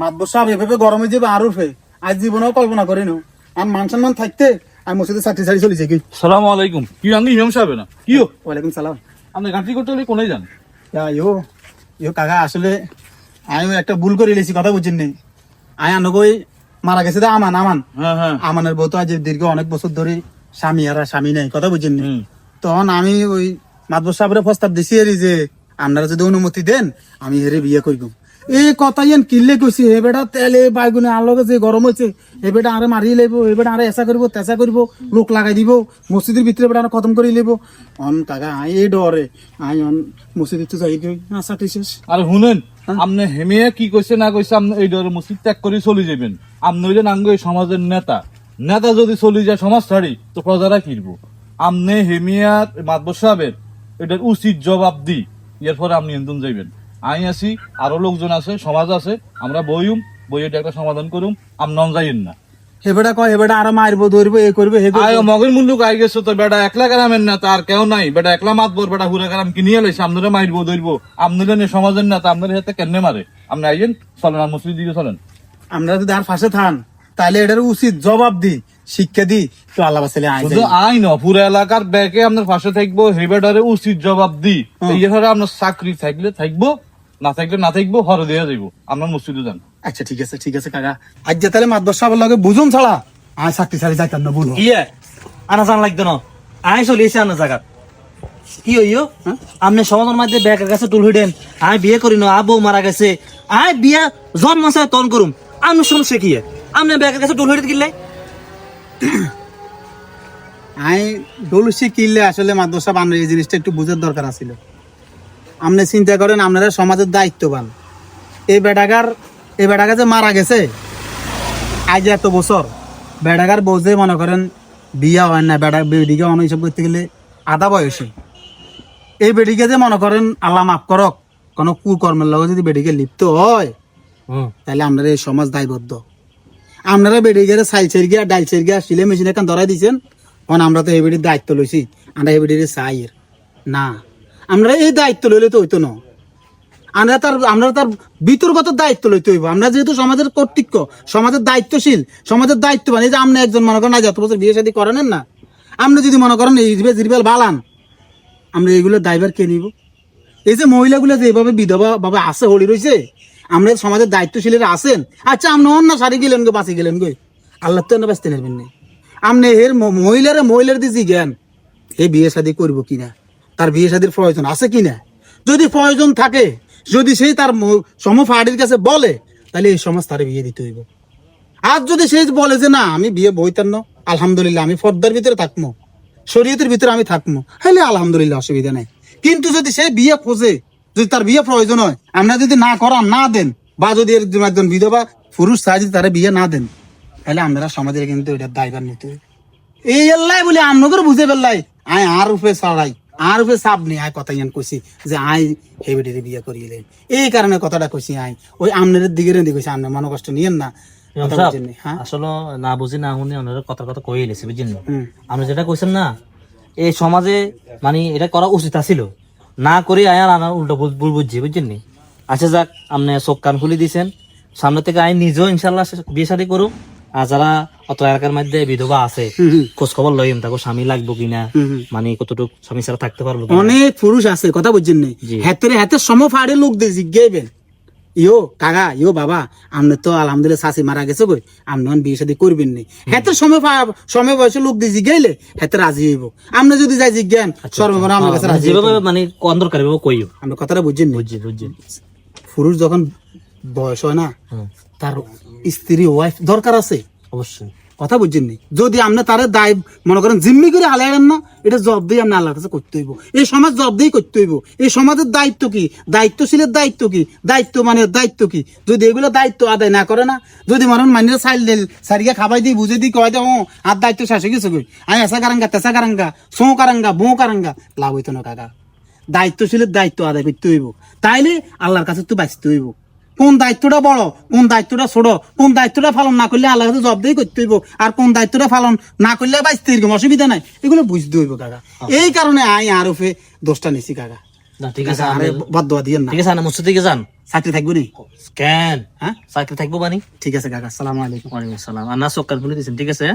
মাতবর সাহেব এভাবে গরমে যাবে আর উঠে আজ জীবনেও কল্পনা করি নো আর মান সম্মান থাকতে আমি মসজিদে চাকরি ছাড়ি চলেছে কি। সালাম আলাইকুম। কি আঙ্গি ইমাম সাহেব না কি ওয়ালাইকুম সালাম। আপনি গাঁটি করতে হলে কোনে যান? ইয়ো ইয়ো কাকা আসলে আমি একটা ভুল করে লেছি কথা বুঝছেন নি। আই আনগই মারা গেছে তো আমান আমান হ্যাঁ হ্যাঁ আমানের বউ তো আজ দীর্ঘ অনেক বছর ধরে স্বামী আর স্বামী নেই কথা বুঝছেন নি। তখন আমি ওই মাতবর সাহেবের প্রস্তাব দিছি এরি যে আপনারা যদি অনুমতি দেন আমি হেরে বিয়ে করব। এই কথাই কিনলে কইছি হে বেটা তেলে বাইগুনে আলোকে যে গরম হয়েছে হে বেটা আরে মারিয়ে লেবো হে বেটা আরে এসা করবো তেসা করবো লোক লাগাই দিব মসজিদের ভিতরে বেটা খতম করে লেবো অন কাকা আই এই ডরে আই অন মসজিদের তো যাই আশা শেষ। আরে শুনেন আপনি হেমিয়া কি কইছে না কইছে আপনি এই ডরে মসজিদ ত্যাগ করে চলে যাবেন। আপনি হইলেন আঙ্গ এই সমাজের নেতা। নেতা যদি চলে যায় সমাজ ছাড়ি তো প্রজারা কিনবো। আপনি হেমিয়ার মাতবর সাহেবের এটার উচিত জবাব দি এরপরে আপনি এনতুন যাইবেন। আই আছি আরো লোকজন আছে সমাজ আছে আমরা বইম বইয়ের একটা সমাধান করুম আপনি নন যাইয়েন না। হে বেটা কয় হে বেটা আরো মারবো ধরবো এ করবে হে আয় মগের মুল্লুক আই গেছো তো বেটা একলা গ্রামের না তার কেউ নাই বেটা একলা মাতবর বেটা হুরা গ্রাম কিনিয়ে লাইছে আপনারা মারবো ধরবো আপনারা সমাজের না তা আপনার হাতে কেন মারে আপনি আইয়েন চলেন আর মসজিদ দিকে চলেন। আমরা যদি আর ফাঁসে থান তাহলে এটার উচিত জবাব দি শিক্ষা দি তো আল্লাহ বাসালে শুধু আই ন পুরো এলাকার ব্যাগে আপনার পাশে থাকবো হেবেটারে উচিত জবাব দি এখানে আপনার চাকরি থাকলে থাকবো না থাকলে না থাকবো হরে দেওয়া যাইবো আপনার মসজিদে যান। আচ্ছা ঠিক আছে কাকা আজ যে তাহলে মাতবর সাহেবের লগে বুঝুন ছাড়া আয় চাকরি ছাড়ি যাইতাম না বলবো ইয়ে আনা জান লাগতো না আই চলিয়েছে আনা জায়গা কি হইও আপনি সমাজের মধ্যে ব্যাগের কাছে টুল হইডেন আই বিয়ে করি না আবু মারা গেছে আই বিয়া জন্ম আছে তন করুম আমি সমস্যা কি আপনি ব্যাগের কাছে টুল হইতে কিনলে আই ডলুসি কিনলে আসলে মাতবর সাহেব আপনার এই জিনিসটা একটু বুঝার দরকার আছিল। আপনি চিন্তা করেন আপনারা সমাজের দায়িত্ববান এই বেটাগার যে মারা গেছে আজ এত বছর বেটাগার বউজে মনে করেন বিয়া হয় না বেটা বেডিকে অনেক হিসাব করতে গেলে আধা বয়সী এই বেডিকে যে মনে করেন আল্লাহ মাফ করক কোনো কুকর্মের লগে যদি বেডিকে লিপ্ত হয় তাহলে আপনারা এই সমাজ দায়বদ্ধ। আপনারা বেডিকে সাইল ছেড় গিয়া ডাইল ছেড় গিয়া সিলে মেশিন এখন ধরাই দিচ্ছেন কারণ আমরা তো এই বেডির দায়িত্ব লইছি আমরা এই বেডির চাইয়ের না আমরা এই দায়িত্ব লইলে তো হইতো না আমরা তার বিতর্গত দায়িত্ব লইতে হইব। আমরা যেহেতু সমাজের কর্তৃত্ব সমাজের দায়িত্বশীল সমাজের দায়িত্ববান এই যে আপনি একজন মনে করেন যত বছর বিয়ে শাদী করেন না আপনি যদি মনে করেন এই জিরবেল বালান আমরা এইগুলো দায়ভার কে নিব। এই যে মহিলাগুলো যে এইভাবে বিধবা ভাবে আছে হলি রয়েছে আমরা সমাজের দায়িত্বশীলেরা আছেন আচ্ছা আপনি অন্য সারি গেলেন গো বাঁচি গেলেন গো আল্লাহ তো বাঁচতে নেবেন না আপনি এর মহিলার দিয়েছি জ্ঞান এই বিয়ে শাদী করবো কিনা তার বিয়ে শাদীর প্রয়োজন আছে কিনা যদি প্রয়োজন থাকে যদি সেই তার সমফাড়ির কাছে বলে তাহলে এই সমাজ তার বিয়ে দিতে হইব। আর যদি সে বলে যে না আমি বিয়ে বইতাম না আলহামদুলিল্লাহ আমি পর্দার ভিতরে থাকবো শরীয়তের ভিতরে আমি থাকবো হলে আলহামদুলিল্লাহ অসুবিধা নাই। কিন্তু যদি সে বিয়ে খোঁজে যদি তার বিয়ে প্রয়োজন হয় আমরা যদি না করান না দেন বা যদি একজন বিধবা পুরুষ চায় যদি তারা বিয়ে না দেন তাহলে আমরা সমাজের কিন্তু এটা দায়ভার নিতে হবে। এই আল্লাহ বলে আমনগর বুঝে ফেললাই আয় আর উপরে ছাড়াই আর উপরে চাপ নেই আয় কথা ইয়ান কইছি যে আই হেবেটের বিয়ে করিলেন এই কারণে কথাটা কইছি আই ওই আমনের দিকে রেঁধে কইছি আমনে মনে কষ্ট নিয়েন না আসলে না বুঝি না শুনে ওনারা কথা কই এলেছে বুঝছেন আপনি যেটা কইছেন না এই সমাজে মানে এটা করা উচিত আছিল না করে আয়ার আনার উল্টো ভুল বুঝছি বুঝছেন নি। আচ্ছা যাক আপনি চোখ কান খুলে দিয়েছেন সামনে থেকে আই নিজেও ইনশাল্লাহ বিয়ে শাদী করুম আর যারা অত এলাকার মধ্যে বিধবা আছে খোঁজ খবর লইম তাকে স্বামী লাগবো কিনা মানে কতটুকু স্বামী ছাড়া থাকতে পারবো অনেক পুরুষ আছে কথা বুঝছেন নি হাতের সমফাড়ে লোক দিয়ে জিজ্ঞাইবেন ইয়ো কাকা ইয়ো বাবা আপনি তো আলহামদুলিল্লাহ শাশি মারা গেছে কই আপনি বিয়ে শাদী করবেন নি হাতের সময় বয়সে লোক দিয়ে জিজ্ঞাইলে হাতে রাজি হইব। আপনি যদি যাই জিজ্ঞান সর্বমোটা আমার কাছে রাজি যেভাবে মানে অন্ধকার কইও আপনি কথাটা বুঝছেন বুঝছি পুরুষ যখন বয়স হয় না তার স্ত্রী ওয়াইফ দরকার আছে অবশ্যই কথা বুঝছেন নি। যদি আপনি তারা দায় মনে করেন জিম্মি করে হালাইলেন না এটা জব দিয়ে আপনি আল্লাহর কাছে করতে হইব। এই সমাজ জব দিয়ে করতে হইব। এই সমাজের দায়িত্ব কি দায়িত্বশীলের দায়িত্ব কি দায়িত্ব কি যদি এগুলো দায়িত্ব আদায় না করে না যদি মানুষ মাইনের চাইল দিল সারিয়া খাবাই দিই বুঝে দিই কয় দেও আর দায়িত্ব শেষ হয়ে গেছে কই আমি এসা কারাঙ্গা তেসা কারাঙ্গা সো কারাঙ্গা বো কারাঙ্গা লাভ হইতো না কাকা। দায়িত্বশীলের দায়িত্ব আদায় করতে হইব তাইলে আল্লাহর কাছে তো বাঁচতে হইব। কোন দায়িত্বটা বড় কোন দায়িত্বটা ছোট কোন দায়িত্বটা পালন না করলে আল্লাহ জব দিয়ে করতে হইব আর কোন দায়িত্বটা পালন না করলে বাঁচতে এরকম অসুবিধা নাই এগুলো বুঝতে হইব কাকা। এই কারণে আই আর উপরে দোষটা নিছি কাকা। না ঠিক আছে আরে বদদোয়া দিয়েন না। ঠিক আছে না মসজিদ থেকে যান চাকরি থাকবো নি? কেন হ্যাঁ চাকরি থাকবো বানি ঠিক আছে কাকা, আসসালামু আলাইকুম। ওয়ালাইকুম আসসালাম আর না সকাল বলে দিয়েছেন ঠিক আছে